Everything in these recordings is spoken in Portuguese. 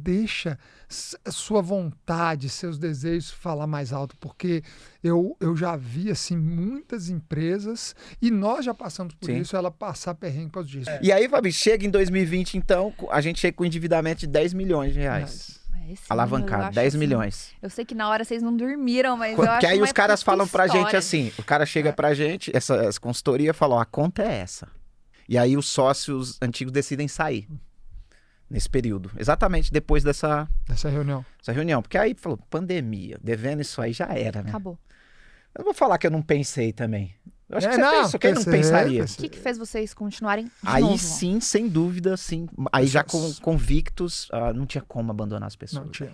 deixa sua vontade, seus desejos falar mais alto, porque eu já vi assim muitas empresas, e nós já passamos por Sim. isso, ela passar perrengue por causa disso. E aí, Fabi, chega em 2020, então, a gente chega com um endividamento de 10 milhões de reais. Sim, Alavancado, 10 milhões. Eu sei que na hora vocês não dormiram, mas eu acho Porque aí uma os caras puta falam pra gente história. assim, o cara chega pra gente, essa consultoria fala, ó, a conta é essa. E aí os sócios antigos decidem sair nesse período, exatamente depois dessa reunião. Porque aí falou, pandemia, devendo isso aí já era, né? Acabou. Eu não vou falar que eu não pensei também. Eu acho que você não, pensou, quem não pensei, pensaria? O que fez vocês continuarem de Aí novo? sim, sem dúvida, sim. Aí já convictos, não tinha como abandonar as pessoas. Não tinha.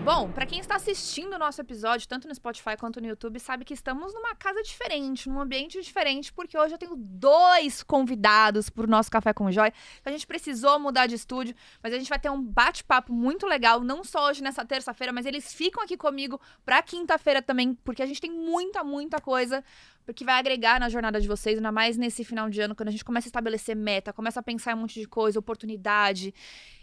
Bom, pra quem está assistindo o nosso episódio, tanto no Spotify quanto no YouTube, sabe que estamos numa casa diferente, num ambiente diferente, porque hoje eu tenho 2 convidados pro nosso Café com Joia. A gente precisou mudar de estúdio, mas a gente vai ter um bate-papo muito legal, não só hoje nessa terça-feira, mas eles ficam aqui comigo pra quinta-feira também, porque a gente tem muita coisa que vai agregar na jornada de vocês, ainda mais nesse final de ano, quando a gente começa a estabelecer meta, começa a pensar em um monte de coisa, oportunidade,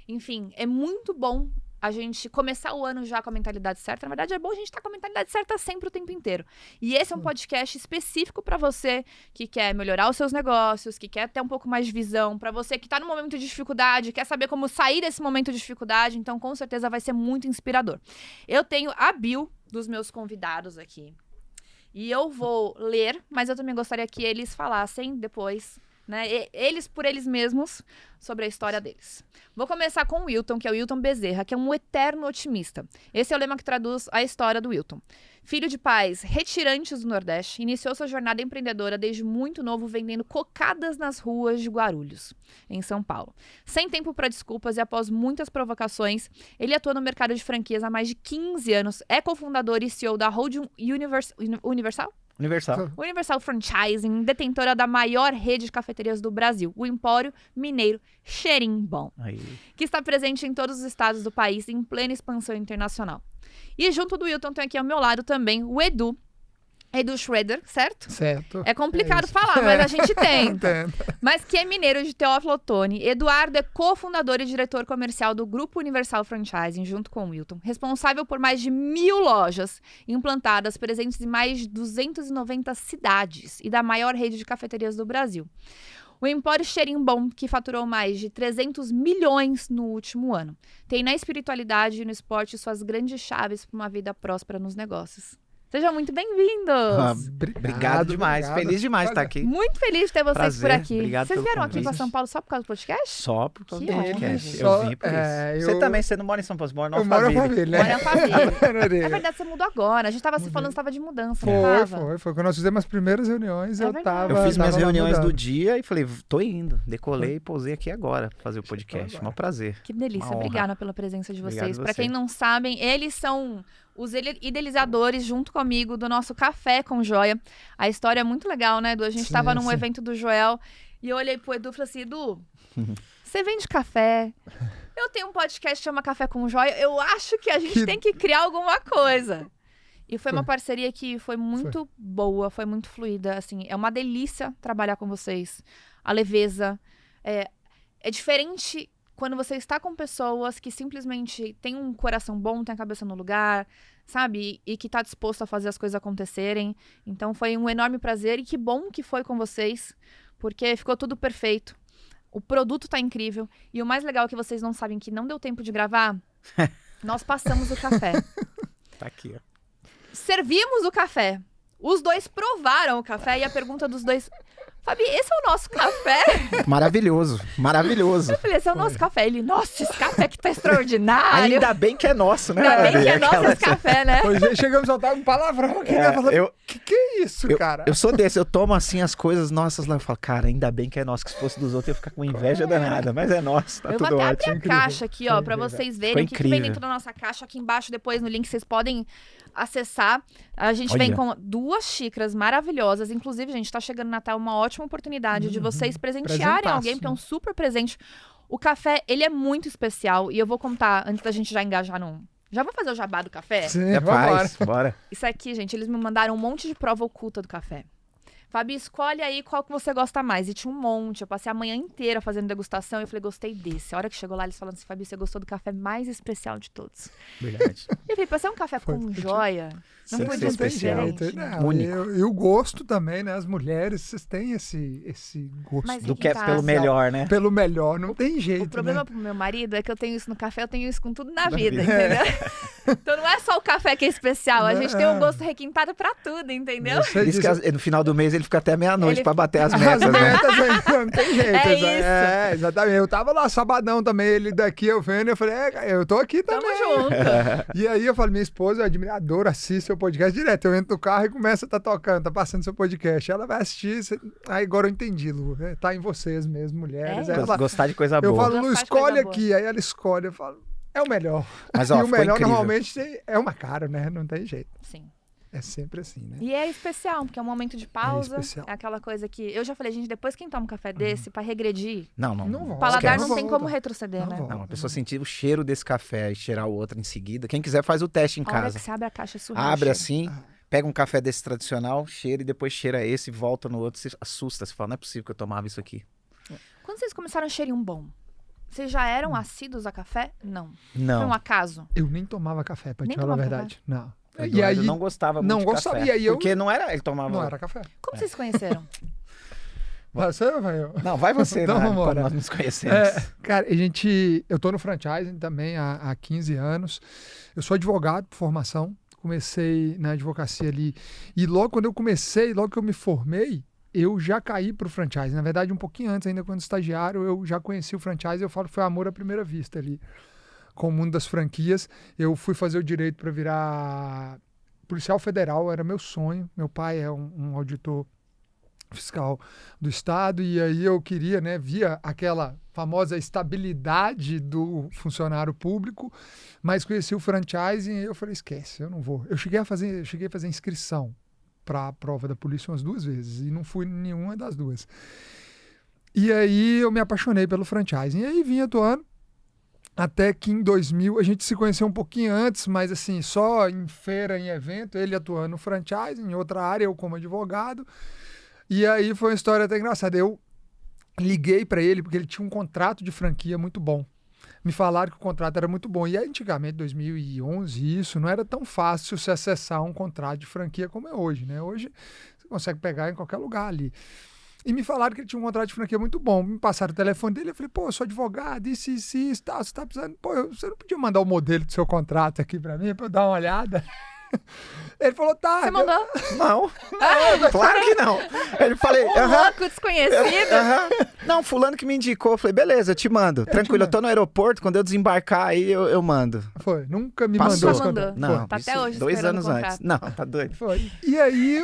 enfim, é muito bom a gente começar o ano já com a mentalidade certa. Na verdade, é bom a gente estar com a mentalidade certa sempre o tempo inteiro. E esse é um podcast específico para você que quer melhorar os seus negócios, que quer ter um pouco mais de visão, para você que está num momento de dificuldade, quer saber como sair desse momento de dificuldade, então com certeza vai ser muito inspirador. Eu tenho a bio dos meus convidados aqui. E eu vou ler, mas eu também gostaria que eles falassem depois, né, eles por eles mesmos, sobre a história deles. Vou começar com o Wilton, que é o Wilton Bezerra, que é um eterno otimista. Esse é o lema que traduz a história do Wilton. Filho de pais retirantes do Nordeste, iniciou sua jornada empreendedora desde muito novo, vendendo cocadas nas ruas de Guarulhos, em São Paulo. Sem tempo para desculpas e após muitas provocações, ele atua no mercado de franquias há mais de 15 anos, é cofundador e CEO da Holding Universal Franchising, detentora da maior rede de cafeterias do Brasil, o Empório Mineiro Xerimbom, que está presente em todos os estados do país em plena expansão internacional. E junto do Wilton tem aqui ao meu lado também o Edu Schroeder, certo? Certo. É complicado falar, mas a gente tenta. Mas que é mineiro de Teófilo Otoni. Eduardo é cofundador e diretor comercial do Grupo Universal Franchising, junto com o Wilton. Responsável por mais de 1.000 lojas implantadas, presentes em mais de 290 cidades e da maior rede de cafeterias do Brasil. O Empório Xerimbom, que faturou mais de 300 milhões no último ano. Tem na espiritualidade e no esporte suas grandes chaves para uma vida próspera nos negócios. Sejam muito bem-vindos. Obrigado demais. Obrigado. Feliz demais de estar aqui. Muito feliz de ter vocês Prazer. por aqui. Obrigado Vocês pelo vieram aqui convite. para São Paulo só por causa do podcast? Só por causa do Que podcast. honra. Eu vim por isso. Eu- Você também, você não mora em São Paulo, você mora Eu em moro Alphaville. na família, Mora né? em Alphaville. É verdade, você mudou agora. A gente tava se falando, você tava de mudança, não tava? Foi. Quando nós fizemos as primeiras reuniões, É eu verdade. tava... Eu fiz minhas tava lá reuniões do mudando. dia e falei, tô indo. Decolei e pousei aqui agora pra fazer o podcast. agora. Um prazer. Que delícia. Uma honra. Obrigada pela presença de Obrigado vocês. a Para você. quem não sabem, eles são os idealizadores, junto comigo, do nosso Café com Joia. A história é muito legal, né, Edu? A gente Sim, tava num sim. evento do Joel e eu olhei pro Edu e falei assim, Edu, você vende café? Eu tenho um podcast que chama Café com Joia. Eu acho que a gente tem que criar alguma coisa. E foi uma parceria que foi muito boa, foi muito fluida, assim. É uma delícia trabalhar com vocês. A leveza. É diferente quando você está com pessoas que simplesmente têm um coração bom, têm a cabeça no lugar, sabe? E que tá disposto a fazer as coisas acontecerem. Então foi um enorme prazer e que bom que foi com vocês, porque ficou tudo perfeito. O produto tá incrível. E o mais legal é que vocês não sabem que não deu tempo de gravar. Nós passamos o café. Tá aqui, ó. Servimos o café. Os dois provaram o café e a pergunta dos dois... Fabi, esse é o nosso café? Maravilhoso, maravilhoso. Eu falei, esse é o nosso café. Ele, nossa, esse café aqui tá extraordinário. Ainda bem que é nosso, né? Ainda bem Fabi? que é nosso esse café, né? Hoje chegamos a soltar um palavrão aqui, né? Falando, que é isso, cara? Eu sou desse, eu tomo assim as coisas nossas lá, eu falo, cara, ainda bem que é nosso, que se fosse dos outros eu ia ficar com inveja danada, mas é nosso, tá Eu tudo vou até ótimo. abrir a caixa aqui, ó, pra vocês verem o que vem incrível. dentro da nossa caixa. Aqui embaixo, depois no link, vocês podem acessar. A gente Olha. vem com 2 xícaras maravilhosas. Inclusive, gente, tá chegando o Natal, uma ótima oportunidade de vocês presentearem Presentaço, alguém, porque é um né? super presente. O café, ele é muito especial. E eu vou contar, antes da gente já engajar num... Já vou fazer o jabá do café? Sim, É vambora. paz, bora. Isso aqui, gente, eles me mandaram um monte de prova oculta do café. Fabi, escolhe aí qual que você gosta mais. E tinha um monte. Eu passei a manhã inteira fazendo degustação e eu falei, gostei desse. A hora que chegou lá, eles falando assim, Fabi, você gostou do café mais especial de todos. Verdade. E eu falei, pra ser um café com joia, não Sim, podia ser especial. diferente. Único. E o gosto também, né? As mulheres, vocês têm esse gosto. Mas Do que é tá, pelo melhor, né? Pelo melhor, não tem jeito, O problema né? pro meu marido é que eu tenho isso no café, eu tenho isso com tudo na Na vida, vida. entendeu? Então não é só o café que é especial, a gente tem um É. gosto requintado pra tudo, entendeu? Você Diz diz- que no final do mês ele fica até meia-noite Ele- pra bater as As metas, né? metas aí, não tem jeito. É isso. Exatamente. Eu tava lá sabadão também, ele daqui, eu vendo, eu falei, eu tô aqui Tamo também. junto. E aí eu falei, minha esposa é admiradora, assiste seu podcast direto. Eu entro no carro e começa a tá tocando, tá passando seu podcast. Ela vai assistir. Aí agora eu entendi, Lu. Tá em vocês mesmo, mulheres. É. Aí ela- Gostar de coisa eu boa. falo, Lu, Gostar de escolhe coisa boa. aqui. Aí ela escolhe, eu falo, é o melhor. Mas, ó, E o ficou melhor incrível. normalmente é uma cara, né? Não tem jeito. Sim. É sempre assim, né? E é especial, porque é um momento de pausa. especial. É aquela coisa que. Eu já falei, gente, depois quem toma um café desse, pra regredir, Não. Não o volta. paladar Esquece. não tem volta. como retroceder, Não né? volta. Não, a pessoa sentir o cheiro desse café e cheirar o outro em seguida. Quem quiser faz o teste em A hora casa. que você abre a caixa, é surreal. Abre cheiro. assim, pega um café desse tradicional, cheira e depois cheira esse, volta no outro, você assusta, você fala, não é possível que eu tomava isso aqui. Quando vocês começaram a cheirar um bom, vocês já eram assíduos a café? Não. Foi um Não. acaso. Eu nem tomava café, pra Nem te falar a tomava verdade. Não. O E Eduardo aí, não gostava não muito de gostava, café. e aí eu- Porque não era, ele tomava... não era café. Como vocês se conheceram? Você, velho? Não, vai você, Então né? vamos Como embora. nós nos conhecemos. Cara, eu tô no franchising também há 15 anos. Eu sou advogado por formação. Comecei na advocacia ali. E logo quando eu comecei, logo que eu me formei, eu já caí pro franchising. Na verdade, um pouquinho antes, ainda quando estagiário, eu já conheci o franchising. Eu falo que foi amor à primeira vista ali. Com o mundo das franquias. Eu fui fazer o direito para virar policial federal. Era meu sonho. Meu pai é um auditor fiscal do estado, e aí eu queria, né, via aquela famosa estabilidade do funcionário público, mas conheci o franchising e eu falei, esquece, eu não vou. Eu cheguei a fazer inscrição para a prova da polícia umas 2 vezes e não fui em nenhuma das 2. E aí eu me apaixonei pelo franchising e aí vim atuando até que em 2000 a gente se conheceu um pouquinho antes, mas assim, só em feira, em evento, ele atuando no franchising, em outra área, eu como advogado. E aí foi uma história até engraçada. Eu liguei para ele porque ele tinha um contrato de franquia muito bom. Me falaram que o contrato era muito bom. E antigamente, 2011, isso, não era tão fácil se acessar um contrato de franquia como é hoje, né? Hoje você consegue pegar em qualquer lugar ali. E me falaram que ele tinha um contrato de franquia muito bom. Me passaram o telefone dele. Eu falei, pô, eu sou advogado, isso, tal. Você tá precisando... Pô, você não podia mandar o modelo do seu contrato aqui para mim, para eu dar uma olhada? Ele falou, tá. Você mandou? Não, claro que não. Ele falei, Um louco desconhecido? Não, fulano que me indicou. Eu falei, beleza, eu te mando. Tranquilo, eu tô no aeroporto, quando eu desembarcar aí, eu mando. Foi, nunca me Passou. mandou esse Mandou. contrato. Não, Tá isso até hoje 2 esperando anos o contrato. antes. Não, tá doido. Foi. E aí,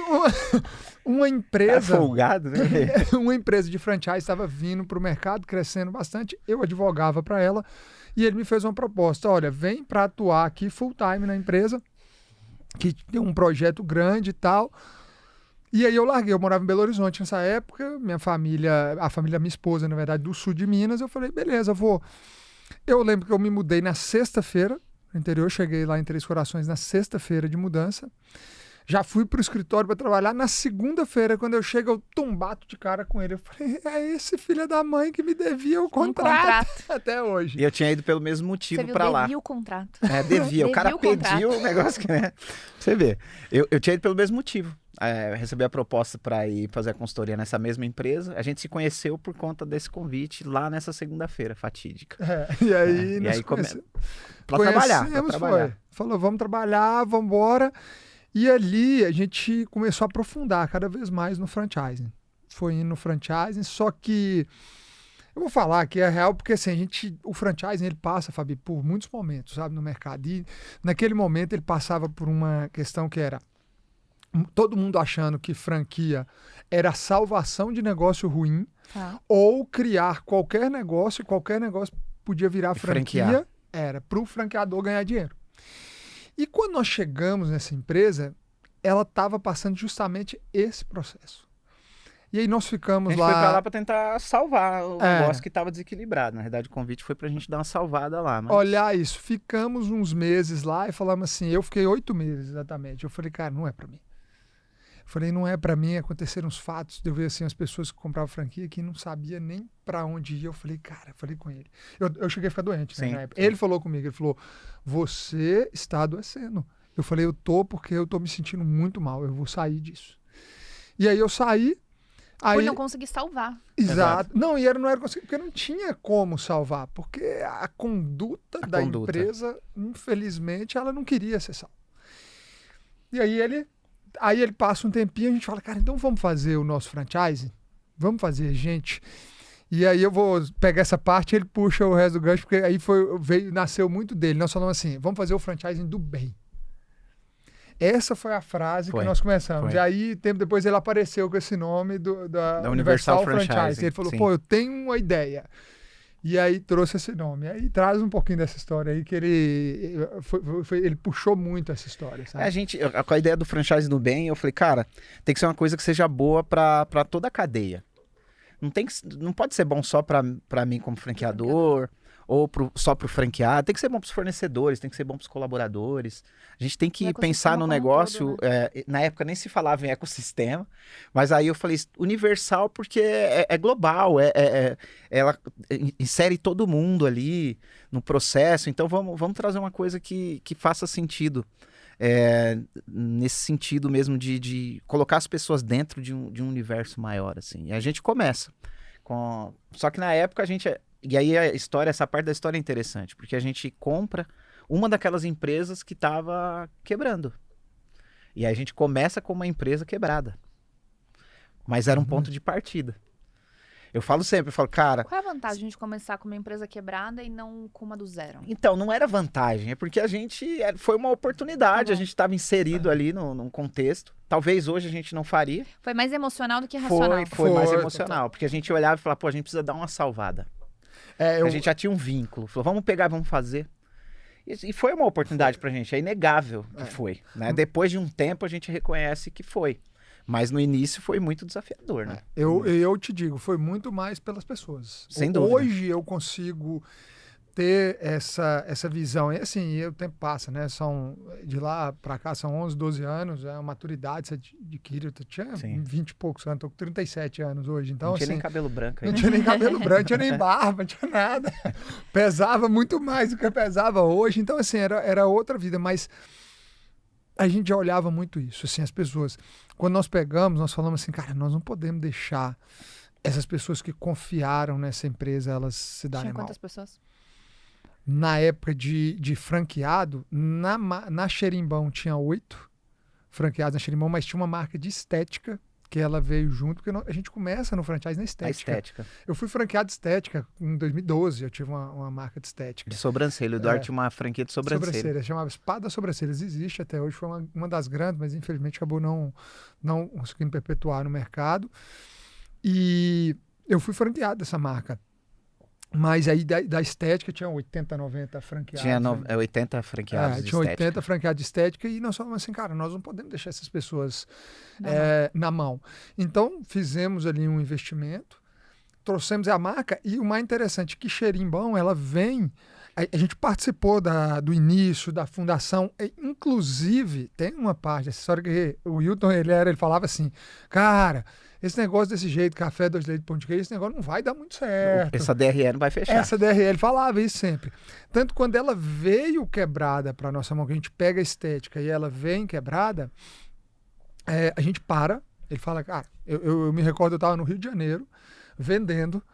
uma Tá empresa... folgado, né? Uma empresa de franchise estava vindo para o mercado, crescendo bastante. Eu advogava para ela e ele me fez uma proposta. Olha, vem para atuar aqui full time na empresa, que tem um projeto grande e tal. E aí eu larguei. Eu morava em Belo Horizonte nessa época. Minha família, a família da minha esposa, na verdade, do sul de Minas. Eu falei, beleza, vou. Eu lembro que eu me mudei na sexta-feira no interior. Cheguei lá em Três Corações na sexta-feira de mudança. Já fui pro escritório para trabalhar. Na segunda-feira, quando eu chego, eu bato de cara com ele. Eu falei, é esse filho da mãe que me devia o contrato. Até hoje. E eu tinha ido pelo mesmo motivo Você viu, pra lá. devia o contrato. É, devia. O cara Devia o contrato. pediu o negócio que, né? Você vê. Eu tinha ido pelo mesmo motivo. Eu recebi a proposta para ir fazer a consultoria nessa mesma empresa. A gente se conheceu por conta desse convite lá nessa segunda-feira fatídica. E aí, E nós aí conhecemos. Pra trabalhar. Foi. Falou, vamos trabalhar, vamos embora. E ali a gente começou a aprofundar cada vez mais no franchising. Foi indo no franchising, só que eu vou falar que é real porque assim, o franchising ele passa, Fabi, por muitos momentos, sabe, no mercado. E naquele momento ele passava por uma questão que era todo mundo achando que franquia era salvação de negócio ruim, ou criar qualquer negócio, e qualquer negócio podia virar franquia, era para o franqueador ganhar dinheiro. E quando nós chegamos nessa empresa, ela estava passando justamente esse processo. E aí nós ficamos A gente lá... foi pra lá pra tentar salvar o negócio que estava desequilibrado. Na verdade, o convite foi pra gente dar uma salvada lá. Mas... Olhar isso. Ficamos uns meses lá e falamos assim, eu fiquei 8 meses exatamente. Eu falei, cara, não é para mim. Falei, não é para mim, aconteceram uns fatos, de eu ver assim, as pessoas que compravam franquia que não sabia nem para onde ir. Eu falei, cara, falei com ele. Eu cheguei a ficar doente, né, na época. Ele falou comigo, ele falou, você está adoecendo. Eu falei, eu tô porque eu tô me sentindo muito mal, eu vou sair disso. E aí eu saí. Por não conseguir salvar. Exato. Não, e não era porque não tinha como salvar, porque a conduta da empresa, infelizmente, ela não queria ser salva. E aí ele passa um tempinho, a gente fala, cara, então vamos fazer o nosso franchising? Vamos fazer, gente? E aí eu vou pegar essa parte e ele puxa o resto do gancho, porque aí nasceu muito dele. Nós falamos assim, vamos fazer o franchising do bem. Essa foi a frase que nós começamos. E aí, tempo depois, ele apareceu com esse nome da Universal Franchise. Ele falou, pô, eu tenho uma ideia. E aí trouxe esse nome. Aí traz um pouquinho dessa história aí, que ele puxou muito essa história, sabe? Com a ideia do franchise do bem, eu falei, cara, tem que ser uma coisa que seja boa para toda a cadeia. Não pode ser bom só para mim como franqueador, ou só para o franqueado. Tem que ser bom para os fornecedores, tem que ser bom para os colaboradores. A gente tem que pensar no negócio. Todo, né? Na época nem se falava em ecossistema, mas aí eu falei universal porque é global, ela insere todo mundo ali no processo. Então vamos trazer uma coisa que faça sentido. Nesse sentido mesmo de colocar as pessoas dentro de um universo maior, assim. E a gente começa. Só que na época a gente... E aí essa parte da história é interessante, porque a gente compra uma daquelas empresas que estava quebrando. E aí a gente começa com uma empresa quebrada. Mas era um ponto de partida. Eu falo sempre, cara... Qual é a vantagem de começar com uma empresa quebrada e não com uma do zero? Então, não era vantagem, é porque foi uma oportunidade, a gente estava inserido ali num contexto. Talvez hoje a gente não faria. Foi mais emocional do que racional. Foi mais emocional, porque a gente olhava e falava, pô, a gente precisa dar uma salvada. A gente já tinha um vínculo, falou, vamos pegar, vamos fazer. E foi uma oportunidade pra gente, é inegável que foi. Né? Depois de um tempo a gente reconhece que foi. Mas no início foi muito desafiador, né? Eu te digo, foi muito mais pelas pessoas. Sem dúvida. Hoje eu consigo ter essa visão. E assim, o tempo passa, né? De lá pra cá são 11, 12 anos, é uma maturidade, você adquire. Eu tinha 20 e poucos anos, tô com 37 anos hoje. Então, não tinha nem cabelo branco aí. Não tinha nem cabelo branco, não tinha nem barba, não tinha nada. Pesava muito mais do que eu pesava hoje. Então, assim, era outra vida, mas... A gente já olhava muito isso, assim, as pessoas. Quando nós pegamos, nós falamos assim, cara, nós não podemos deixar essas pessoas que confiaram nessa empresa, elas se darem mal. Tinha quantas pessoas? Na época de franqueado, na Xerimbão tinha 8 franqueados na Xerimbão, mas tinha uma marca de estética que ela veio junto, porque a gente começa no franchise na estética. Eu fui franqueado de estética em 2012, eu tive uma marca de estética. De sobrancelha, o Eduardo tinha uma franquia de sobrancelha. Chamava Espada Sobrancelhas, existe até hoje, foi uma das grandes, mas infelizmente acabou não conseguindo perpetuar no mercado. E eu fui franqueado dessa marca. Mas aí da estética tinha 80, 90 franqueados. Tinha 80 franqueados de tinha estética. 80 franqueados de estética e nós falamos assim, cara, nós não podemos deixar essas pessoas na mão. Então, fizemos ali um investimento, trouxemos a marca e o mais interessante é que Xerimbão, ela vem... A gente participou do início, da fundação, inclusive, tem uma parte dessa história que o Hilton, ele falava assim, cara... Esse negócio desse jeito, café, 2 leitos, pão de queijo, esse negócio não vai dar muito certo. Essa DRE não vai fechar. Essa DRE, ele falava isso sempre. Tanto quando ela veio quebrada para nossa mão, que a gente pega a estética e ela vem quebrada, a gente para, ele fala, cara, eu me recordo, eu estava no Rio de Janeiro, vendendo,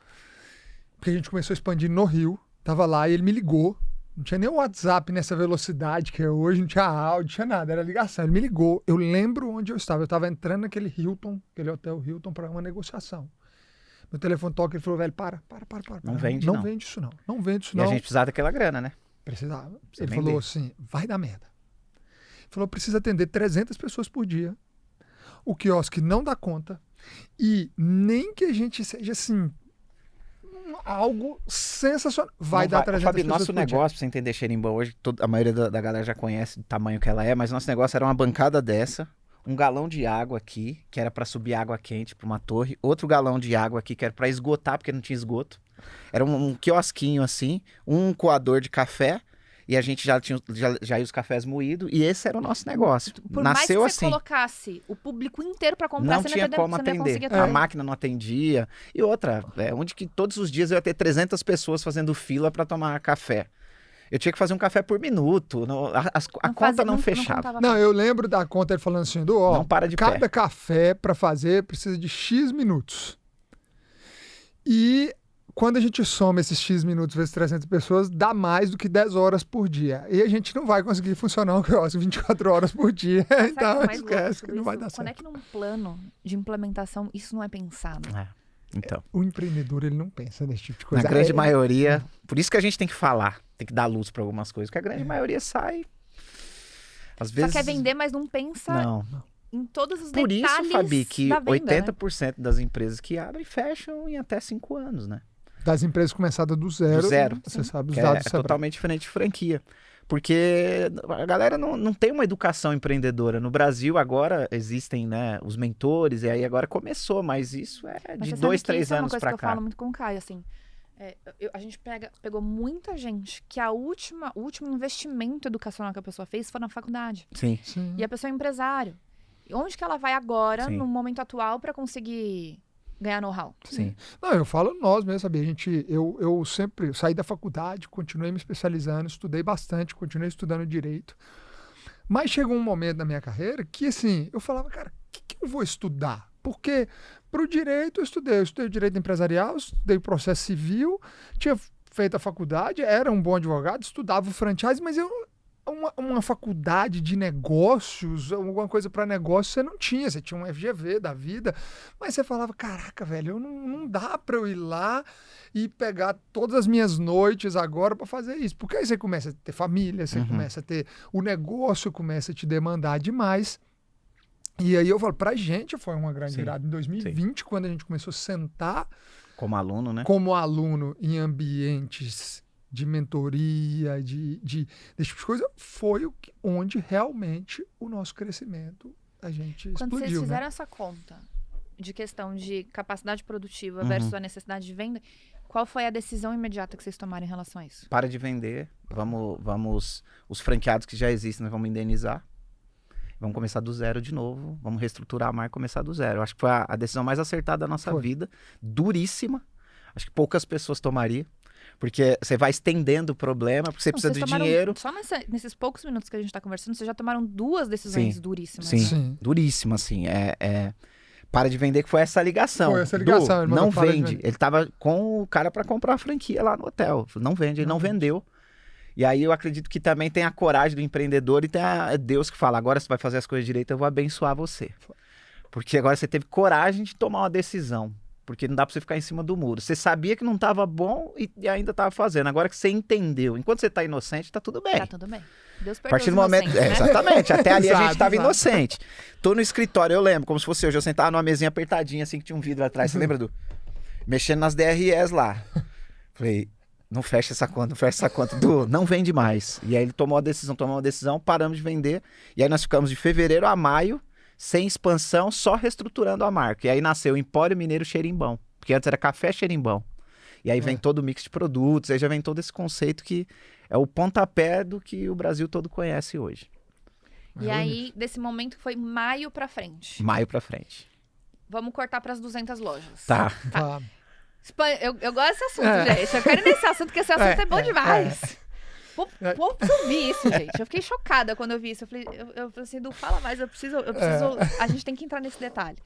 porque a gente começou a expandir no Rio, estava lá e ele me ligou, não tinha nem o WhatsApp nessa velocidade que é hoje, não tinha áudio, não tinha nada, era ligação. Ele me ligou, eu lembro onde eu estava entrando naquele Hilton, aquele hotel Hilton, para uma negociação. Meu telefone toca, ele falou, velho, para. Não vende isso não. E a gente precisava daquela grana, né? Precisava. Ele falou assim, vai dar merda. Ele falou, precisa atender 300 pessoas por dia, o quiosque não dá conta, e nem que a gente seja assim... algo sensacional. Vai dar 300 Fábio, pessoas nosso por dia. negócio, pra você entender Xerimbão hoje, a maioria da galera já conhece o tamanho que ela é, mas nosso negócio era uma bancada dessa, um galão de água aqui, que era para subir água quente para uma torre, outro galão de água aqui, que era para esgotar, porque não tinha esgoto. Era um quiosquinho assim, um coador de café, e a gente já ia os cafés moídos, e esse era o nosso negócio. Por Nasceu mais que você assim. colocasse o público inteiro para comprar, Não você tinha como você não ia atender. conseguir A atender. máquina não atendia. E outra, onde que todos os dias eu ia ter 300 pessoas fazendo fila para tomar café. Eu tinha que fazer um café por minuto. A conta não fechava. Não, eu lembro da conta ele falando assim, não para de cada pé. café para fazer precisa de X minutos. E quando a gente soma esses X minutos vezes 300 pessoas, dá mais do que 10 horas por dia. E a gente não vai conseguir funcionar um negócio 24 horas por dia. Então, esquece que não vai dar certo. Quando é que num plano de implementação isso não é pensado? Então. O empreendedor, ele não pensa nesse tipo de coisa. Na grande maioria, por isso que a gente tem que falar, tem que dar luz para algumas coisas, porque a grande maioria sai. Às vezes. Só quer vender, mas não pensa em todos os por detalhes. Por isso, Fabi, que da venda, 80% das empresas que abrem fecham em até 5 anos, né? Das empresas começadas do zero. Você sabe os dados. É totalmente diferente de franquia. Porque a galera não tem uma educação empreendedora. No Brasil, agora, existem, né, os mentores, e aí agora começou, mas isso é de 2, 3 anos pra cá. Isso é uma coisa que eu falo muito com o Caio, assim. A gente pegou muita gente que o último investimento educacional que a pessoa fez foi na faculdade. Sim. E a pessoa é empresário. E onde que ela vai agora, no momento atual, para conseguir ganhar know-how? Sim. Não, eu falo nós mesmo, sabia? Eu sempre saí da faculdade, continuei me especializando, estudei bastante, continuei estudando direito. Mas chegou um momento na minha carreira que, assim, eu falava, cara, o que eu vou estudar? Porque para o direito eu estudei direito empresarial, estudei processo civil, tinha feito a faculdade, era um bom advogado, estudava o franchise, mas uma faculdade de negócios, alguma coisa para negócio você não tinha, você tinha um FGV da vida, mas você falava, caraca, velho, não dá para eu ir lá e pegar todas as minhas noites agora para fazer isso, porque aí você começa a ter família, você começa a ter, o negócio começa a te demandar demais, e aí eu falo, pra gente foi uma grande virada, em 2020, quando a gente começou a sentar como aluno, né? Como aluno em ambientes de mentoria, desse tipo de coisa, foi onde realmente o nosso crescimento, a gente explodiu. Quando vocês fizeram essa conta de questão de capacidade produtiva versus a necessidade de venda, qual foi a decisão imediata que vocês tomaram em relação a isso? Para de vender, os franqueados que já existem, nós vamos indenizar, vamos começar do zero de novo, vamos reestruturar a marca e começar do zero. Eu acho que foi a decisão mais acertada da nossa vida, duríssima, acho que poucas pessoas tomariam. Porque você vai estendendo o problema, porque você precisa de dinheiro. Só nesses poucos minutos que a gente está conversando, vocês já tomaram 2 decisões duríssimas. Sim, duríssimas, assim. Para de vender, que foi essa ligação. Foi essa ligação. Não vende. Ele tava com o cara para comprar a franquia lá no hotel. Não vende, ele não vendeu. E aí eu acredito que também tem a coragem do empreendedor e tem Deus que fala, agora você vai fazer as coisas direito, eu vou abençoar você. Porque agora você teve coragem de tomar uma decisão. Porque não dá pra você ficar em cima do muro. Você sabia que não tava bom e ainda tava fazendo. Agora que você entendeu. Enquanto você tá inocente, tá tudo bem. Tá tudo bem. Deus perdoa a partir do momento, né? Exatamente. Até ali a gente tava inocente. Tô no escritório, eu lembro, como se fosse hoje. Eu sentava numa mesinha apertadinha, assim, que tinha um vidro atrás. Você lembra, Du? Mexendo nas DREs lá. Falei, não fecha essa conta. Du, não vende mais. E aí ele tomou uma decisão, paramos de vender. E aí nós ficamos de fevereiro a maio, sem expansão, só reestruturando a marca. E aí nasceu o Empório Mineiro Xerimbão, porque antes era Café Xerimbão. E aí vem todo o mix de produtos, aí já vem todo esse conceito que é o pontapé do que o Brasil todo conhece hoje. E aí, desse momento, foi maio pra frente. Maio pra frente. Vamos cortar pras 200 lojas. Tá. Eu gosto desse assunto, gente. Eu quero ir nesse assunto, porque esse assunto é bom demais. Vou subir isso, gente. Eu fiquei chocada quando eu vi isso. Eu falei assim, Edu, fala mais, eu preciso. A gente tem que entrar nesse detalhe.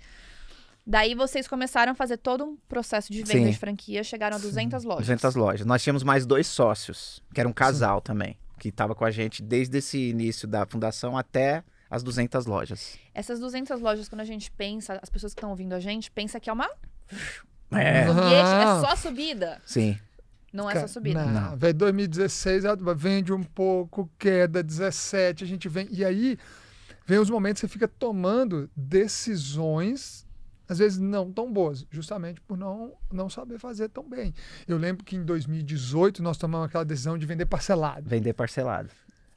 Daí vocês começaram a fazer todo um processo de venda de franquia, chegaram a 200 lojas. 200 lojas. Nós tínhamos mais 2 sócios, que era um casal também, que estava com a gente desde esse início da fundação até as 200 lojas. Essas 200 lojas, quando a gente pensa, as pessoas que estão ouvindo a gente, pensam que é uma... É só subida. Sim. Não é só subida. Não. Velho, 2016, vende um pouco, queda, 17, a gente vem... E aí, vem os momentos que você fica tomando decisões, às vezes não tão boas, justamente por não saber fazer tão bem. Eu lembro que em 2018, nós tomamos aquela decisão de vender parcelado. Vender parcelado.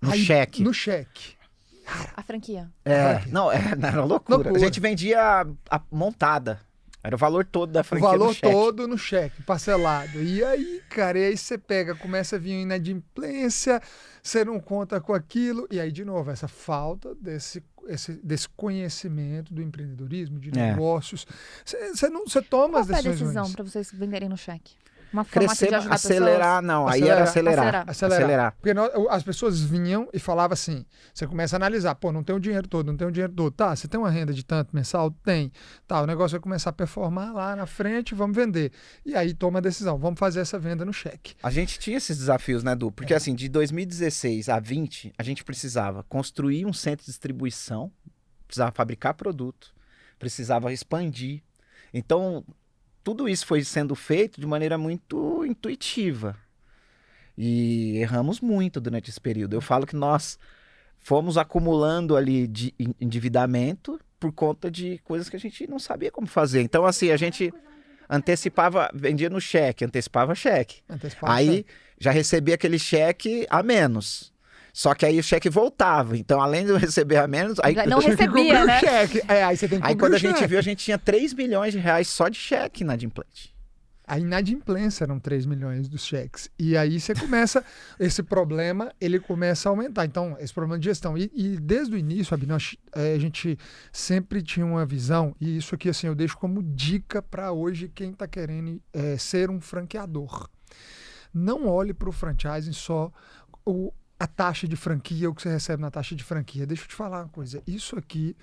No cheque. No cheque. A franquia. Não, era loucura. A gente vendia a montada. Era o valor todo da franquia. O valor todo no cheque, parcelado. E aí, cara, e aí você pega, começa a vir a inadimplência, você não conta com aquilo. E aí, de novo, essa falta desse conhecimento do empreendedorismo, de negócios. Você toma as decisões. Qual foi a decisão para vocês venderem no cheque? Uma crescer, acelerar, não. Aí era acelerar. Porque as pessoas vinham e falavam assim, você começa a analisar, pô, não tem o dinheiro todo. Tá, você tem uma renda de tanto mensal? Tem. Tá, o negócio vai começar a performar lá na frente, vamos vender. E aí toma a decisão, vamos fazer essa venda no cheque. A gente tinha esses desafios, né, Du? Porque assim, de 2016 a 20, a gente precisava construir um centro de distribuição, precisava fabricar produto, precisava expandir. Então, tudo isso foi sendo feito de maneira muito intuitiva. E erramos muito durante esse período. Eu falo que nós fomos acumulando ali de endividamento por conta de coisas que a gente não sabia como fazer. Então, assim, a gente antecipava, vendia no cheque, antecipava cheque. Aí já recebia aquele cheque a menos. Só que aí o cheque voltava. Então, além de eu receber a menos... Aí não recebia, né? O cheque. Aí você tem que Aí quando a gente viu, a gente tinha 3 milhões de reais só de cheque inadimplente. A inadimplência eram 3 milhões dos cheques. E aí você começa... esse problema, ele começa a aumentar. Então, esse problema de gestão. E desde o início, Abinós, a gente sempre tinha uma visão, e isso aqui assim eu deixo como dica para hoje quem está querendo ser um franqueador. Não olhe para o franchising só a taxa de franquia, o que você recebe na taxa de franquia. Deixa eu te falar uma coisa. Isso aqui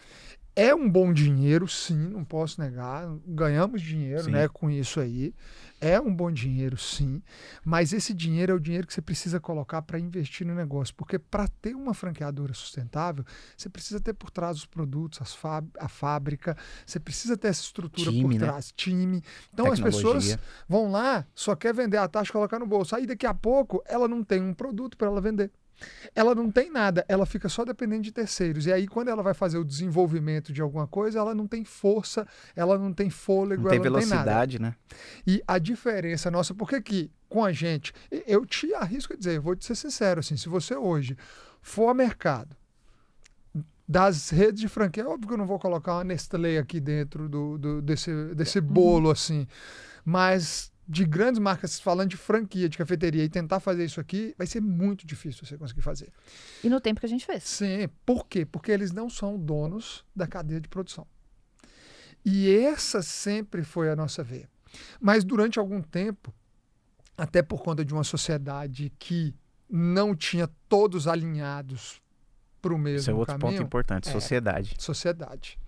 é um bom dinheiro, sim, não posso negar. Ganhamos dinheiro, né, com isso aí. É um bom dinheiro, sim. Mas esse dinheiro é o dinheiro que você precisa colocar para investir no negócio. Porque para ter uma franqueadora sustentável, você precisa ter por trás os produtos, a fábrica. Você precisa ter essa estrutura por trás. Time. Então as pessoas vão lá, só quer vender a taxa e colocar no bolso. Aí daqui a pouco ela não tem um produto para ela vender. Ela não tem nada, ela fica só dependendo de terceiros. E aí, quando ela vai fazer o desenvolvimento de alguma coisa, ela não tem força, ela não tem fôlego, não tem ela velocidade, não tem nada. Né? E a diferença nossa, porque que com a gente, eu te arrisco a dizer, vou te ser sincero, assim, se você hoje for ao mercado das redes de franquia, é óbvio que eu não vou colocar uma Nestlé aqui dentro desse bolo, assim, mas de grandes marcas, falando de franquia, de cafeteria, e tentar fazer isso aqui, vai ser muito difícil você conseguir fazer. E no tempo que a gente fez. Sim. Por quê? Porque eles não são donos da cadeia de produção. E essa sempre foi a nossa veia. Mas durante algum tempo, até por conta de uma sociedade que não tinha todos alinhados para o mesmo caminho... Esse é outro ponto importante, sociedade. Sociedade.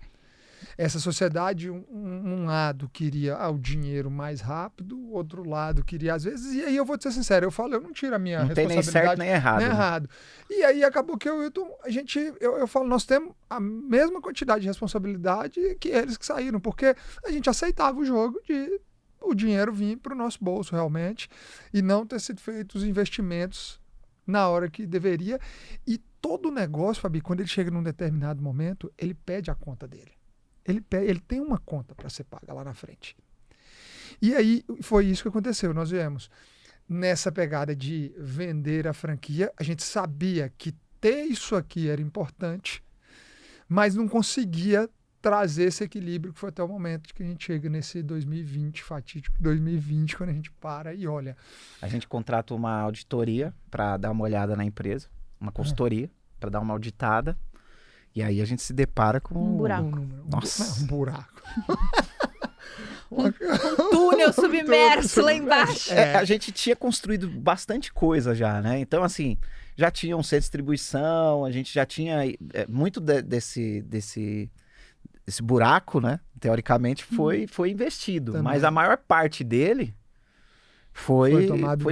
Essa sociedade, um lado queria o dinheiro mais rápido, o outro lado queria, às vezes, e aí eu vou te ser sincero, eu não tiro a minha responsabilidade. Não tem nem certo nem errado. Né? E aí acabou que eu falo, nós temos a mesma quantidade de responsabilidade que eles que saíram, porque a gente aceitava o jogo de o dinheiro vir para o nosso bolso realmente e não ter sido feitos os investimentos na hora que deveria. E todo negócio, Fabi, quando ele chega num determinado momento, ele pede a conta dele. Ele tem uma conta para ser paga lá na frente. E aí foi isso que aconteceu. Nós viemos nessa pegada de vender a franquia. A gente sabia que ter isso aqui era importante, mas não conseguia trazer esse equilíbrio que foi até o momento que a gente chega nesse 2020, fatídico 2020, quando a gente para e olha. A gente contrata uma auditoria para dar uma olhada na empresa, uma consultoria para dar uma auditada. E aí a gente se depara com um buraco. Um buraco. um túnel submerso lá embaixo. A gente tinha construído bastante coisa já, né? Então, assim, já tinha um centro de distribuição, a gente já tinha muito desse buraco, né? Teoricamente foi investido. Também. Mas a maior parte dele foi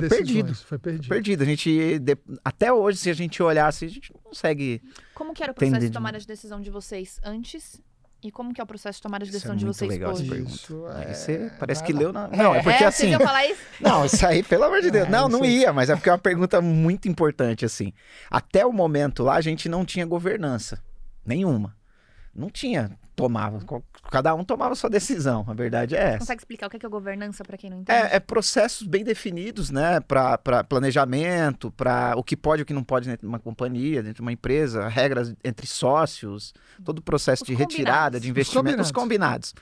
perdido. Foi perdido. A gente, até hoje, se a gente olhar assim, a gente não consegue... Como que era o processo de tomada de decisão de vocês antes? E como que é o processo de tomada de decisão de vocês hoje? Você parece que leu na... Não, é porque assim... Você falar isso? Não, isso aí, pelo amor de Deus. Não ia, mas é porque é uma pergunta muito importante, assim. Até o momento lá, a gente não tinha governança. Nenhuma. Não tinha. tomava. Cada um tomava sua decisão, a verdade é essa. Consegue explicar o que é governança para quem não entende? É processos bem definidos, né? Para planejamento, para o que pode e o que não pode dentro de uma companhia, dentro de uma empresa, regras entre sócios, todo o processo de retirada, de investimento, os combinados.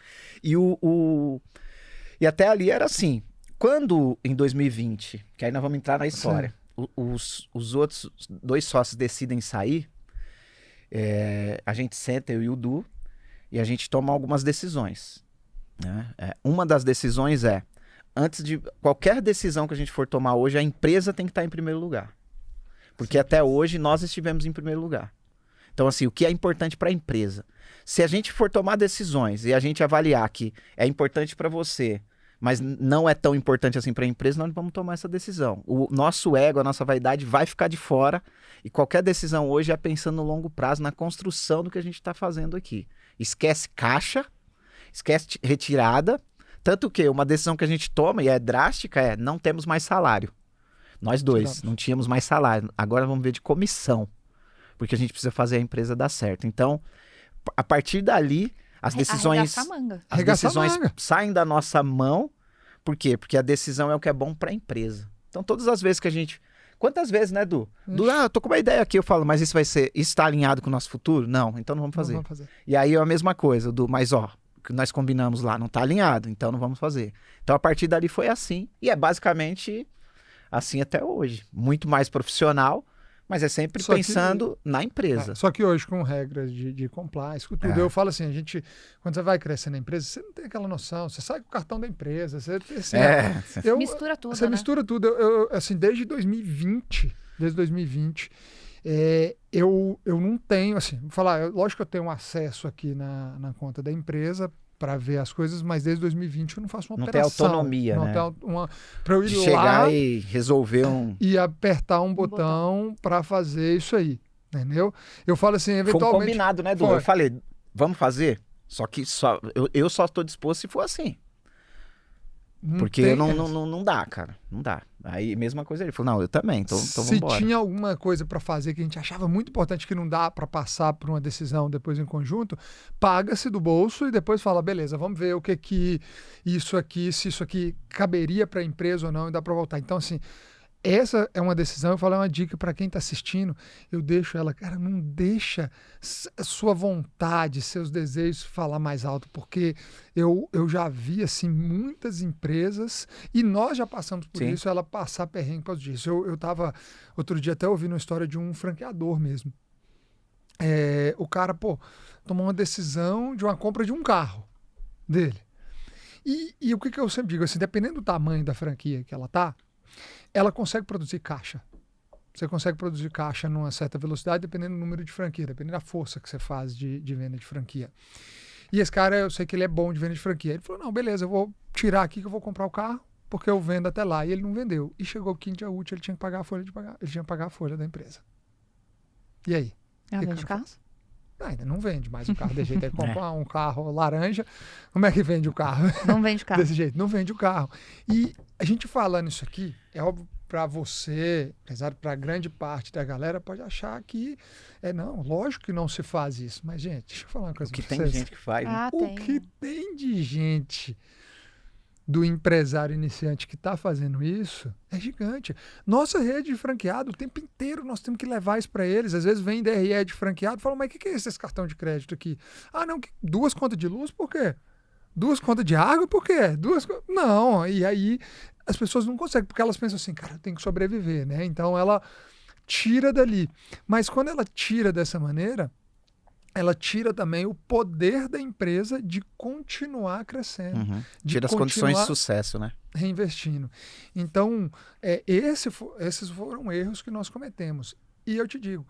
E até ali era assim. Quando, em 2020, que aí nós vamos entrar na história, os outros 2 sócios decidem sair, a gente senta, eu e o Du, e a gente toma algumas decisões. Né? Uma das decisões antes de qualquer decisão que a gente for tomar hoje, a empresa tem que estar em primeiro lugar. Porque até hoje nós estivemos em primeiro lugar. Então, assim, o que é importante para a empresa? Se a gente for tomar decisões e a gente avaliar que é importante para você, mas não é tão importante assim para a empresa, nós não vamos tomar essa decisão. O nosso ego, a nossa vaidade vai ficar de fora e qualquer decisão hoje é pensando no longo prazo, na construção do que a gente está fazendo aqui. Esquece caixa, esquece retirada, tanto que uma decisão que a gente toma e é drástica não temos mais salário. Nós 2 não tínhamos mais salário, agora vamos ver de comissão, porque a gente precisa fazer a empresa dar certo. Então, a partir dali, as decisões saem da nossa mão. Por quê? Porque a decisão é o que é bom para a empresa. Então, todas as vezes que a gente... Quantas vezes, né, Du? Eu tô com uma ideia aqui, eu falo, mas isso está alinhado com o nosso futuro? Não, então não vamos fazer. E aí é a mesma coisa, mas o que nós combinamos lá não tá alinhado, então não vamos fazer. Então, a partir dali foi assim. E é basicamente assim até hoje. Muito mais profissional, mas é sempre pensando na empresa. Só que hoje, com regras de compliance, com tudo, eu falo assim, quando você vai crescer na empresa, você não tem aquela noção, você sai com o cartão da empresa, você mistura tudo, Você mistura tudo. Eu, assim, desde 2020, eu não tenho, assim, vou falar, lógico que eu tenho acesso aqui na conta da empresa para ver as coisas, mas desde 2020 eu não faço uma operação. Não tem autonomia, né? Não tem para eu ir de lá chegar e resolver e apertar um botão para fazer isso aí, entendeu? Eu falo assim, eventualmente... Foi um combinado, né, Du? Eu falei, vamos fazer? Só que eu só estou disposto se for assim. Porque não dá, cara. Não dá. Aí, mesma coisa, ele falou, não, eu também, então vamos embora. Se tinha alguma coisa para fazer que a gente achava muito importante que não dá para passar por uma decisão depois em conjunto, paga-se do bolso e depois fala, beleza, vamos ver o que isso aqui, se isso aqui caberia para a empresa ou não e dá para voltar. Então, assim, essa é uma decisão, eu falo, é uma dica para quem está assistindo, eu deixo ela, cara, não deixa sua vontade, seus desejos falar mais alto, porque eu já vi, assim, muitas empresas, e nós já passamos por isso, ela passar perrengue por causa disso. Eu estava, outro dia, até ouvindo uma história de um franqueador mesmo. O cara, tomou uma decisão de uma compra de um carro dele. E o que eu sempre digo, assim, dependendo do tamanho da franquia que ela consegue produzir caixa. Você consegue produzir caixa numa certa velocidade, dependendo do número de franquia, dependendo da força que você faz de venda de franquia. E esse cara, eu sei que ele é bom de venda de franquia. Ele falou, não, beleza, eu vou tirar aqui que eu vou comprar o carro, porque eu vendo até lá. E ele não vendeu. E chegou o quinto dia útil, ele tinha que pagar a folha ele tinha que pagar a folha da empresa. E aí? Vende carros? Ainda não vende mais o carro desse jeito. Aí comprar um carro laranja, como é que vende o carro? Não vende o carro. Desse jeito, não vende o carro. E a gente falando isso aqui, é óbvio para você, apesar para grande parte da galera, pode achar que não, lógico que não se faz isso. Mas, gente, deixa eu falar uma coisa pra vocês. Tem gente que faz. O que tem de gente do empresário iniciante que está fazendo isso é gigante. Nossa rede de franqueado, o tempo inteiro nós temos que levar isso para eles. Às vezes vem DRE de franqueado e fala, mas o que é esse cartão de crédito aqui? Ah, não, 2 contas de luz, por quê? 2 contas de água, por quê? Não, e aí as pessoas não conseguem, porque elas pensam assim, cara, eu tenho que sobreviver, né? Então ela tira dali. Mas quando ela tira dessa maneira, ela tira também o poder da empresa de continuar crescendo. Tira as condições de sucesso, né? Reinvestindo. Então, esses foram erros que nós cometemos. E eu te digo,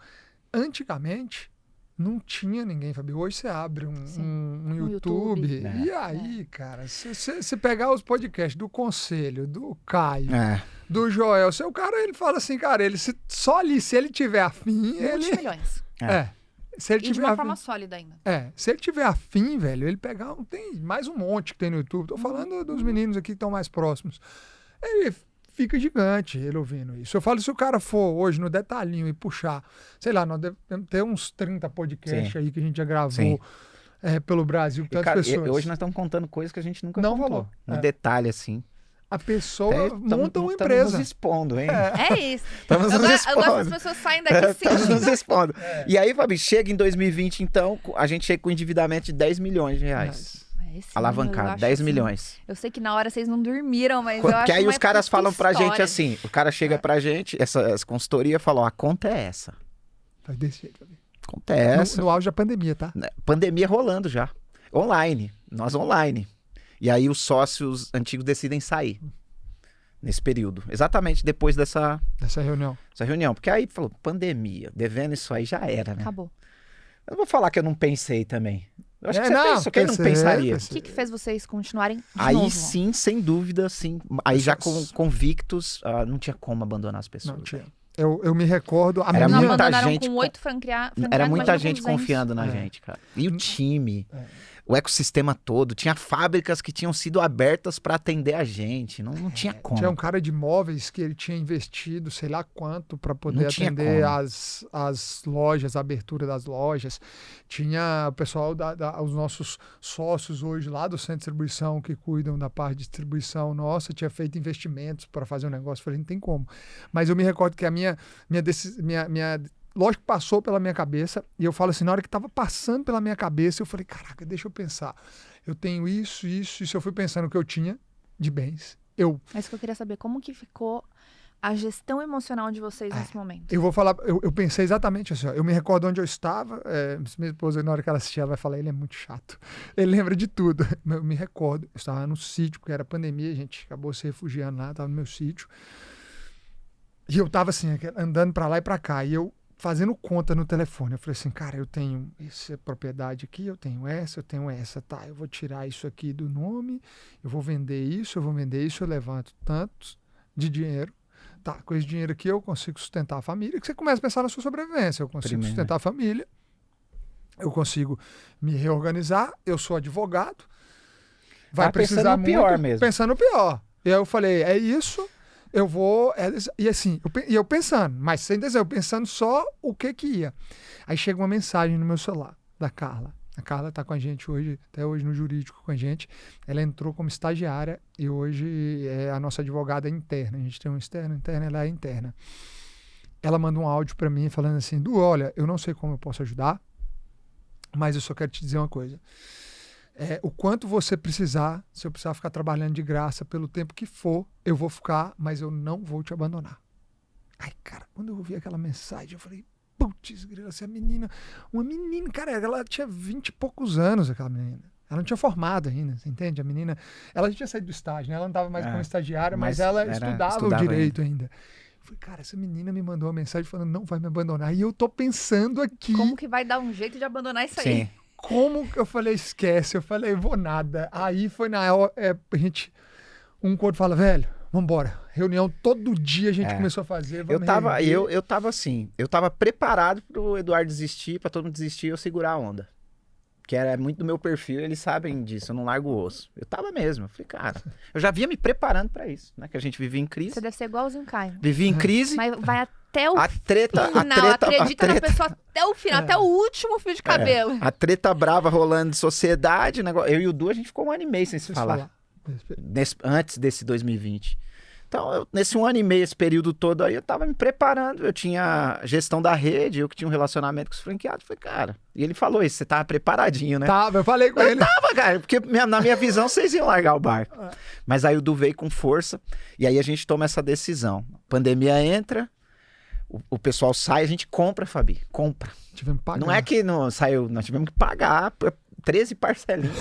antigamente, não tinha ninguém, Fabio. Hoje você abre um YouTube. E aí, cara, se pegar os podcasts do Conselho, do Caio, do Joel, o cara, ele fala assim, cara, só ali, se ele tiver afim, Multimilhões. Se ele e de uma forma sólida ainda. Se ele tiver afim, velho, ele pegar... Tem mais um monte que tem no YouTube. Tô falando dos meninos aqui que estão mais próximos. Ele fica gigante, ele ouvindo isso. Eu falo, se o cara for hoje no detalhinho e puxar, sei lá, nós devemos ter uns 30 podcasts aí que a gente já gravou. pelo Brasil, tantas pessoas. Hoje nós estamos contando coisas que a gente nunca não contou. falou. No detalhe, assim. A pessoa monta uma empresa. Estamos nos expondo, hein? É isso. Estamos nos expondo. Agora as pessoas saem daqui Estamos nos sentindo. expondo. E aí, Fabi, chega em 2020, então, a gente chega com endividamento de 10 milhões de reais. Alavancado, 10 milhões. Eu sei que na hora vocês não dormiram, mas eu acho que aí uma os caras falam pra história. gente assim, o cara chega pra gente, essa consultoria fala, ó, a conta é essa. Vai desse jeito, Fabi. A conta é essa. No auge da pandemia, tá? Pandemia rolando já. Online. Nós online. E aí os sócios antigos decidem sair. Nesse período. Exatamente depois dessa reunião. Porque aí falou, pandemia, devendo isso aí já era, né? Acabou. Eu não vou falar que eu não pensei também. Eu acho que você não, pensou, quem não pensaria? O que fez vocês continuarem de Aí novo? sim, sem dúvida, sim. Aí já convictos, não tinha como abandonar as pessoas. Não tinha. Eu me recordo... Era não muita abandonaram gente com 8 franqueados. Era muita gente 200. confiando na gente, cara. E o time, o ecossistema todo. Tinha fábricas que tinham sido abertas para atender a gente. Não tinha como. Tinha um cara de imóveis que ele tinha investido sei lá quanto para poder atender as lojas, a abertura das lojas. Tinha o pessoal, os nossos sócios hoje lá do centro de distribuição que cuidam da parte de distribuição nossa, tinha feito investimentos para fazer um negócio. Falei, não tem como. Mas eu me recordo que a minha lógico que passou pela minha cabeça, e eu falo assim, na hora que estava passando pela minha cabeça, eu falei, caraca, deixa eu pensar. Eu tenho isso. Eu fui pensando o que eu tinha de bens. É isso que eu queria saber, como que ficou a gestão emocional de vocês nesse momento? Eu vou falar, eu pensei exatamente assim, ó, eu me recordo onde eu estava, minha esposa, na hora que ela assistir, ela vai falar, ele é muito chato. Ele lembra de tudo. Eu me recordo, eu estava no sítio, porque era pandemia, a gente acabou se refugiando lá, estava no meu sítio. E eu estava assim, andando para lá e para cá, e eu fazendo conta no telefone. Eu falei assim, cara, eu tenho essa propriedade aqui, eu tenho essa, tá, eu vou tirar isso aqui do nome, eu vou vender isso, eu levanto tanto de dinheiro, tá, com esse dinheiro aqui eu consigo sustentar a família, que você começa a pensar na sua sobrevivência, eu consigo sustentar a família, eu consigo me reorganizar, eu sou advogado, vai precisar muito, pior mesmo. Pensando no pior. E aí eu falei, é isso... Eu vou... E assim, eu pensando, mas sem dizer, eu pensando só o que ia. Aí chega uma mensagem no meu celular, da Carla. A Carla está com a gente hoje, até hoje no jurídico com a gente. Ela entrou como estagiária e hoje é a nossa advogada interna. A gente tem um externo, ela é interna. Ela manda um áudio para mim falando assim, Du, olha, eu não sei como eu posso ajudar, mas eu só quero te dizer uma coisa. O quanto você precisar, se eu precisar ficar trabalhando de graça pelo tempo que for, eu vou ficar, mas eu não vou te abandonar. Ai, cara, quando eu ouvi aquela mensagem, eu falei, putz, essa menina, uma menina, cara, ela tinha 20 e poucos anos, aquela menina. Ela não tinha formado ainda, você entende? A menina, ela já tinha saído do estágio, né? Ela não estava mais como estagiária, mas ela estudava o direito ainda. Eu falei, cara, essa menina me mandou uma mensagem falando, não vai me abandonar. E eu tô pensando aqui... Como que vai dar um jeito de abandonar isso aí? Sim. Como que eu falei, esquece, eu falei, vou nada. Aí foi na hora, a gente, um quando fala, velho, vambora. Reunião todo dia a gente começou a fazer. Eu tava assim, eu tava preparado pro Eduardo desistir, pra todo mundo desistir e eu segurar a onda. Que era muito do meu perfil, eles sabem disso, eu não largo o osso. Eu tava mesmo, eu falei, cara, eu já vinha me preparando pra isso, né? Que a gente vivia em crise. Você deve ser igualzinho o Caio. Vivia em crise. Mas vai até o final, acredita na pessoa até o final, até o último fio de cabelo. A treta brava rolando de sociedade, negócio. Eu e o Du, a gente ficou 1 ano e meio sem se falar. Antes desse 2020. Então, nesse 1 ano e meio, esse período todo aí, eu tava me preparando. Eu tinha gestão da rede, eu que tinha um relacionamento com os franqueados. Falei, cara... E ele falou isso, você tava preparadinho, né? Tava, eu falei com ele. Tava, cara, porque na minha visão, vocês iam largar o barco. Mas aí o Du veio com força, e aí a gente toma essa decisão. Pandemia entra, o pessoal sai, a gente compra, Fabi, compra. Tivemos que pagar. Não é que não saiu, nós tivemos que pagar 13 parcelinhas.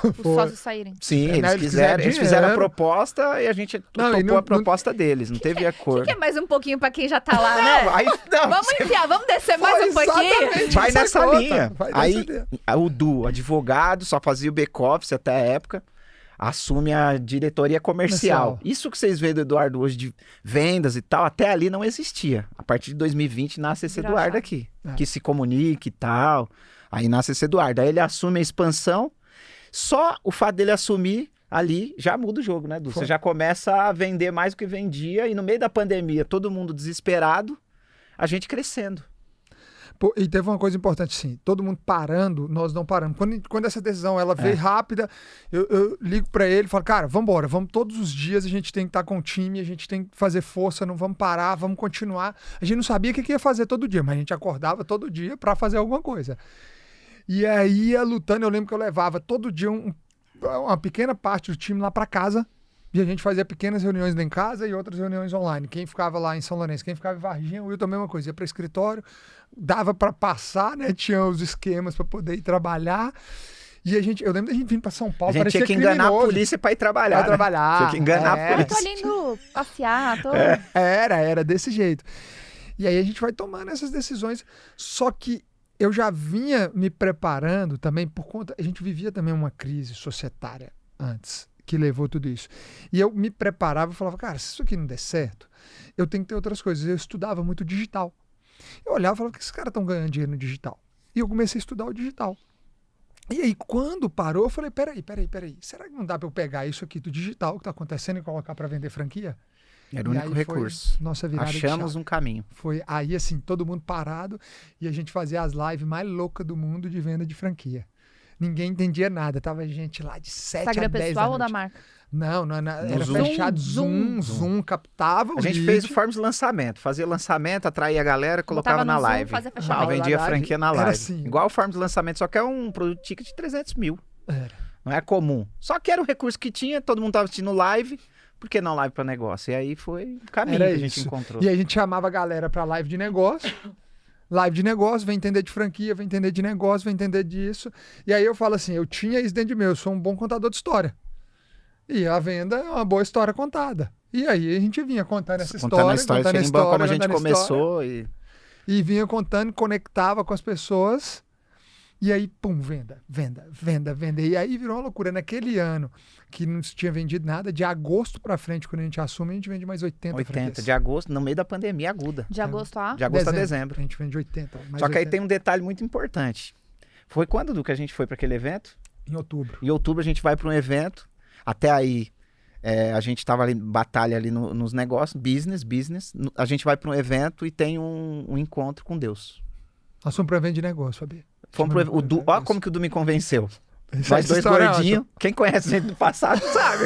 Os sócios saírem. Sim, eles fizeram a proposta e a gente topou a proposta deles, não teve acordo. Que é mais um pouquinho pra quem já tá lá, né? Vamos descer mais um pouquinho? Vai nessa linha. Aí o Du, advogado, só fazia o back-office até a época, assume a diretoria comercial. Isso que vocês veem do Eduardo hoje de vendas e tal, até ali não existia. A partir de 2020 nasce esse Eduardo aqui, que se comunica e tal. Aí nasce esse Eduardo. Aí ele assume a expansão. Só o fato dele assumir ali já muda o jogo, né, Du? Você já começa a vender mais do que vendia e no meio da pandemia, todo mundo desesperado, a gente crescendo. E teve uma coisa importante, sim. Todo mundo parando, nós não paramos. Quando essa decisão ela veio rápida, eu ligo para ele e falo, cara, vambora, vamos todos os dias, a gente tem que estar com o time, a gente tem que fazer força, não vamos parar, vamos continuar. A gente não sabia o que ia fazer todo dia, mas a gente acordava todo dia para fazer alguma coisa. E aí, lutando, eu lembro que eu levava todo dia uma pequena parte do time lá para casa, e a gente fazia pequenas reuniões em casa e outras reuniões online. Quem ficava lá em São Lourenço, quem ficava em Varginha, o Wilton a mesma coisa. Ia para o escritório, dava para passar, né? Tinha os esquemas para poder ir trabalhar. E eu lembro da gente vindo para São Paulo, a gente tinha que enganar a polícia para ir trabalhar. Para trabalhar. Tinha que enganar a polícia. Eu tô ali indo passear, tô... Era desse jeito. E aí a gente vai tomando essas decisões. Só que eu já vinha me preparando também por conta... A gente vivia também uma crise societária antes, que levou tudo isso. E eu me preparava e falava, cara, se isso aqui não der certo, eu tenho que ter outras coisas. Eu estudava muito digital. Eu olhava e falava, por que esses caras estão ganhando dinheiro no digital? E eu comecei a estudar o digital. E aí, quando parou, eu falei, peraí. Será que não dá para eu pegar isso aqui do digital que está acontecendo e colocar para vender franquia? Era o único recurso. Nossa virada Achamos um caminho. Foi aí, assim, todo mundo parado e a gente fazia as lives mais loucas do mundo de venda de franquia. Ninguém entendia nada. Tava gente lá de 7 Instagram a 10 pessoal da noite. ou da marca? Não, era Zoom. fechado. Zoom, captava o A gente lead. fez o Forms de lançamento. Fazia lançamento, atraía a galera, colocava na no Zoom, live. fazia fechamento. Vendia franquia na live. Assim. Igual o Forms de lançamento, só que é um produto ticket de 300 mil. Era. Não é comum. Só que era o recurso que tinha, todo mundo tava assistindo live. Por que não live para negócio? E aí foi o caminho que a gente encontrou. E aí a gente chamava a galera para live de negócio. Live de negócio, vem entender de franquia, vem entender de negócio, vem entender disso. E aí eu falo assim, eu tinha isso dentro de mim, eu sou um bom contador de história. E a venda é uma boa história contada. E aí a gente vinha contando essa história, contando a história, como a gente começou. E vinha contando, conectava com as pessoas. E aí, pum, venda. E aí virou uma loucura. Naquele ano que não se tinha vendido nada, de agosto pra frente, quando a gente assume, a gente vende mais 80 franquias. De agosto, no meio da pandemia aguda. De agosto a? De agosto a dezembro. A gente vende 80. Só que aí tem um detalhe muito importante. Foi quando, Du, que a gente foi para aquele evento? Em outubro. Em outubro a gente vai para um evento. Até aí, a gente tava ali, batalha ali nos negócios, business. A gente vai para um evento e tem um encontro com Deus. Nós fomos para evento de negócio, Fabi. Olha como que o Du me convenceu. Nós dois gordinhos. Quem conhece a gente do passado sabe.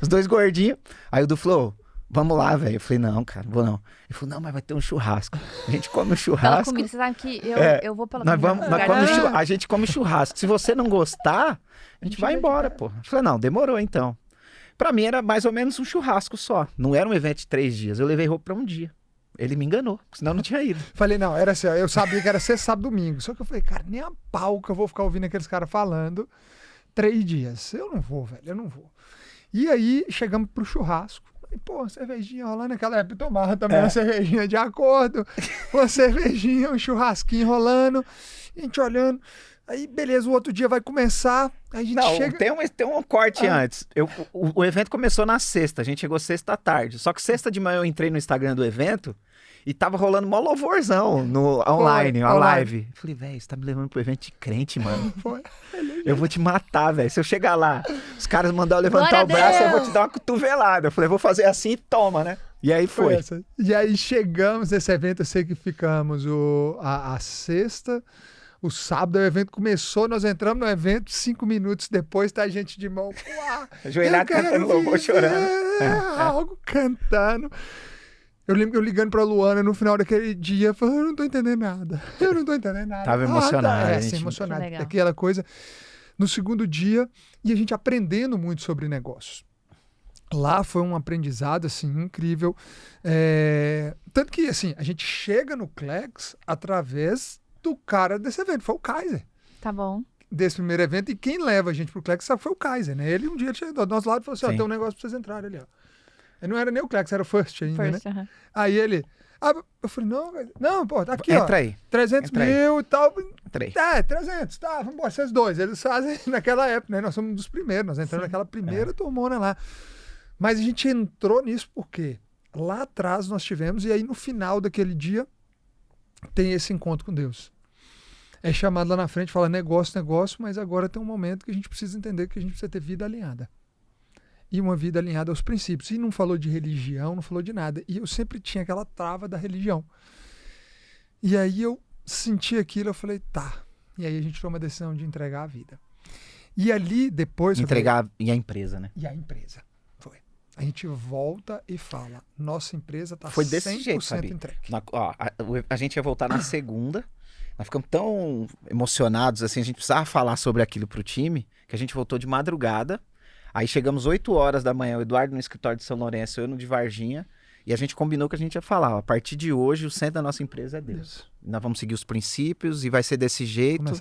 Os dois gordinhos. Aí o Du falou, vamos lá, velho. Eu falei, não, cara, vou não. Ele falou, não, mas vai ter um churrasco. A gente come um churrasco. Pela comida, você sabe que eu vou pela comida. A gente come churrasco. Se você não gostar, a gente vai embora, pô. Eu falei, não, demorou então. Pra mim era mais ou menos um churrasco só. Não era um evento de 3 dias. Eu levei roupa pra um dia. Ele me enganou, senão eu não tinha ido. Falei, não, era assim, eu sabia que era sexta, sábado, domingo. Só que eu falei, cara, nem a pau que eu vou ficar ouvindo aqueles caras falando 3 dias. Eu não vou, velho, eu não vou. E aí, chegamos pro churrasco. E, pô, cervejinha rolando, naquela época eu tomava também uma cervejinha de acordo. Uma cervejinha, um churrasquinho rolando. A gente olhando. Aí, beleza, o outro dia vai começar. Aí a gente chega... Tem um corte antes. O evento começou na sexta, a gente chegou sexta à tarde. Só que sexta de manhã eu entrei no Instagram do evento e tava rolando mó louvorzão no online, a live. Falei, velho, você tá me levando pro evento de crente, mano. Eu vou te matar, velho. Se eu chegar lá, os caras mandaram eu levantar o braço, eu vou te dar uma cotovelada. Eu falei, vou fazer assim e toma, né? E aí foi. E aí chegamos nesse evento, eu sei que ficamos a sexta... O sábado o evento começou, nós entramos no evento, 5 minutos depois tá a gente de mão, ajoelhado cantando louvor, chorando. Algo cantando. Eu lembro que eu ligando pra Luana no final daquele dia, falando, eu não tô entendendo nada. Tava emocionado. Emocionado. Aquela coisa. No segundo dia, e a gente aprendendo muito sobre negócios. Lá foi um aprendizado, assim, incrível. Tanto que, assim, a gente chega no Clex através do cara desse evento, foi o Kaiser. Tá bom. Desse primeiro evento, e quem leva a gente pro Clex foi o Kaiser, né? Ele um dia chegou do nosso lado e falou assim, tem um negócio pra vocês entrarem ali, ó. Ele não era nem o Clex, era o First ainda, né? Aí ele... eu falei, não, pô, tá aqui, Entra aí. 300 mil e tal. Entrei. 300, tá, vamos embora, vocês dois. Eles fazem naquela época, né? Nós somos um dos primeiros, nós entramos naquela primeira turmona lá. Mas a gente entrou nisso porque lá atrás nós tivemos, e aí no final daquele dia, tem esse encontro com Deus. É chamado lá na frente, fala negócio, mas agora tem um momento que a gente precisa entender que a gente precisa ter vida alinhada. E uma vida alinhada aos princípios. E não falou de religião, não falou de nada. E eu sempre tinha aquela trava da religião. E aí eu senti aquilo, eu falei, tá. E aí a gente tomou a decisão de entregar a vida. E ali, depois... E a empresa, né? E a empresa. Foi. A gente volta e fala, nossa empresa tá 100% Foi desse jeito, sabe? entregue. A gente ia voltar na segunda. Nós ficamos tão emocionados, assim, a gente precisava falar sobre aquilo pro time, que a gente voltou de madrugada. Aí chegamos 8 horas da manhã, o Eduardo no escritório de São Lourenço, eu no de Varginha, e a gente combinou que a gente ia falar, a partir de hoje o centro da nossa empresa é Deus. Nós vamos seguir os princípios e vai ser desse jeito.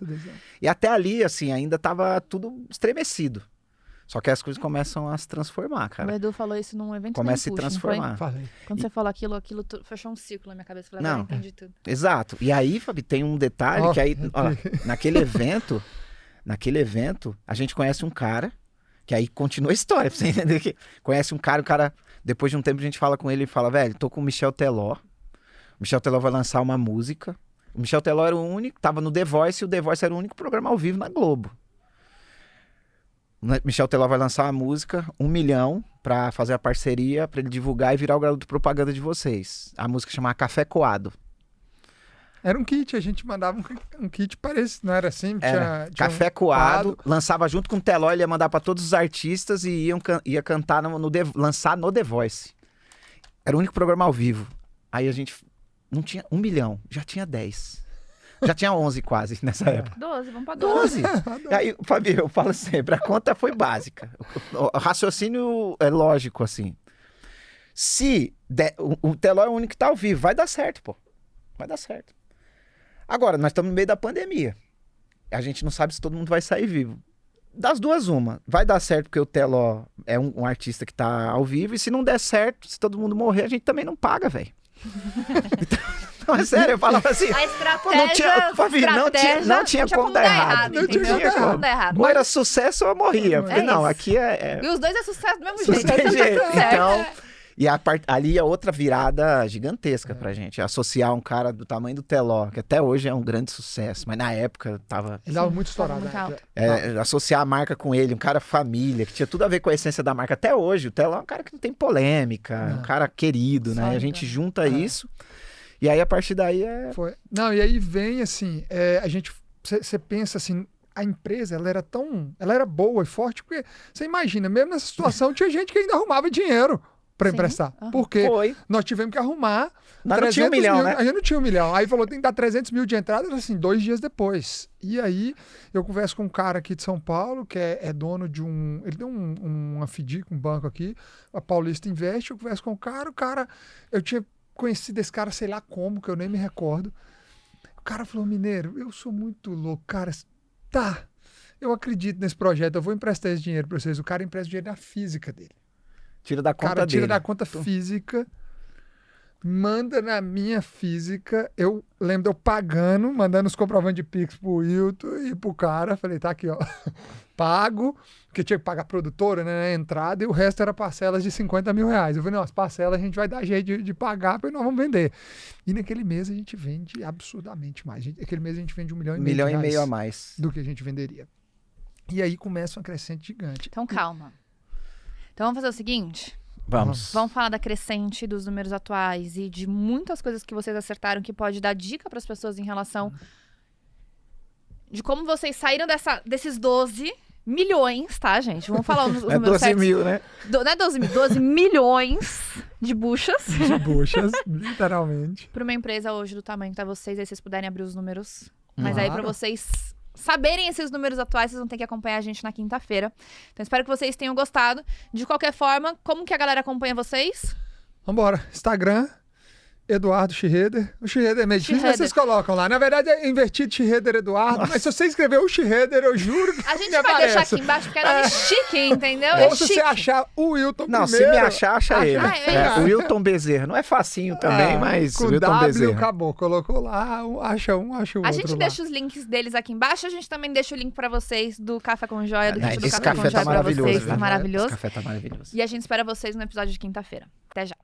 E até ali, assim, ainda tava tudo estremecido. Só que as coisas começam a se transformar, cara. O Edu falou isso num evento Começa a se transformar. Quando você falou aquilo fechou um ciclo na minha cabeça. Eu falei, agora eu entendi tudo. Exato. E aí, Fabi, tem um detalhe que aí, naquele evento, a gente conhece um cara, que aí continua a história, pra você entender que conhece um cara, depois de um tempo a gente fala com ele e fala, velho, tô com o Michel Teló. O Michel Teló vai lançar uma música. O Michel Teló era o único, tava no The Voice, e o The Voice era o único programa ao vivo na Globo. O Michel Teló vai lançar uma música, 1 milhão, pra fazer a parceria, pra ele divulgar e virar o garoto de propaganda de vocês. A música chamava Café Coado. Era um kit, a gente mandava um kit parecido, não era assim? Tinha Café Coado, lançava junto com o Teló, ele ia mandar pra todos os artistas e ia cantar, lançar no The Voice. Era o único programa ao vivo. Aí a gente não tinha 1 milhão, já tinha 10. Já tinha 11 quase nessa época. 12, vamos pra 12. E aí, Fabi, eu falo sempre, a conta foi básica. O raciocínio é lógico, assim. Se o Teló é o único que tá ao vivo, vai dar certo, pô. Vai dar certo. Agora, nós estamos no meio da pandemia. A gente não sabe se todo mundo vai sair vivo. Das duas, uma. Vai dar certo porque o Teló é um artista que tá ao vivo. E se não der certo, se todo mundo morrer, a gente também não paga, velho. Não, é sério, eu falava assim. A estratégia. Não tinha como dar errado. Não tinha como dar errado. Ou era sucesso ou eu morria. Porque não, aqui é. E os dois é sucesso do mesmo jeito. Então. E ali é outra virada gigantesca pra gente. Associar um cara do tamanho do Teló, que até hoje é um grande sucesso, mas na época tava... Ele dava muito estourado. Associar a marca com ele, um cara família, que tinha tudo a ver com a essência da marca. Até hoje, o Teló é um cara que não tem polêmica, um cara querido, né? A gente junta isso, e aí a partir daí Não, e aí vem assim, você pensa assim, a empresa, ela era boa e forte, porque você imagina, mesmo nessa situação, tinha gente que ainda arrumava dinheiro para emprestar. Porque nós tivemos que arrumar 300 mil, né? A gente não tinha 1 milhão. Aí falou, tem que dar 300 mil de entrada, assim, 2 dias depois. E aí, eu converso com um cara aqui de São Paulo, que é dono de um... Ele deu uma FDIC, um banco aqui, a Paulista Invest, eu converso com o cara, eu tinha conhecido esse cara, sei lá como, que eu nem me recordo. O cara falou, Mineiro, eu sou muito louco, cara, eu acredito nesse projeto, eu vou emprestar esse dinheiro para vocês. O cara empresta o dinheiro na física dele. Tira da conta dele. Tira da conta física, manda na minha física. Eu lembro de eu pagando, mandando os comprovantes de Pix pro Wilton e pro cara. Falei, tá aqui, ó. Pago, porque tinha que pagar a produtora, né, na entrada, e o resto era parcelas de 50 mil reais. Eu falei, não, as parcelas a gente vai dar jeito de pagar, porque nós vamos vender. E naquele mês a gente vende absurdamente mais. Naquele mês a gente vende 1,5 milhão. 1,5 milhão a mais. Do que a gente venderia. E aí começa uma crescente gigante. Então, calma. Então vamos fazer o seguinte? Vamos falar da crescente, dos números atuais e de muitas coisas que vocês acertaram que pode dar dica para as pessoas em relação de como vocês saíram desses 12 milhões, tá, gente? Vamos falar os números 12 mil, né? Não é 12 mil, 12 milhões de buchas. De buchas, literalmente. Para uma empresa hoje do tamanho que tá vocês, aí vocês puderem abrir os números. Mas aí para vocês saberem esses números atuais, vocês vão ter que acompanhar a gente na quinta-feira. Então, espero que vocês tenham gostado. De qualquer forma, como que a galera acompanha vocês? Vambora. Instagram, Eduardo Schroeder. O Schroeder é meio difícil, mas vocês colocam lá. Na verdade, é invertido Schroeder Eduardo. Nossa. Mas se você escrever o Schroeder, eu juro que a gente vai deixar aqui embaixo, porque é nome chique, entendeu? Ou se você achar o Wilton primeiro... Não, se me achar, acha ele. O Wilton Bezerra. Não é facinho também, mas o Wilton W, Bezerra. Acabou. Colocou lá, acha o outro. A gente deixa os links deles aqui embaixo. A gente também deixa o link pra vocês do Café com Joia, do kit do Café com Joia pra vocês. Tá maravilhoso. Esse café tá maravilhoso. E a gente espera vocês no episódio de quinta-feira. Até já.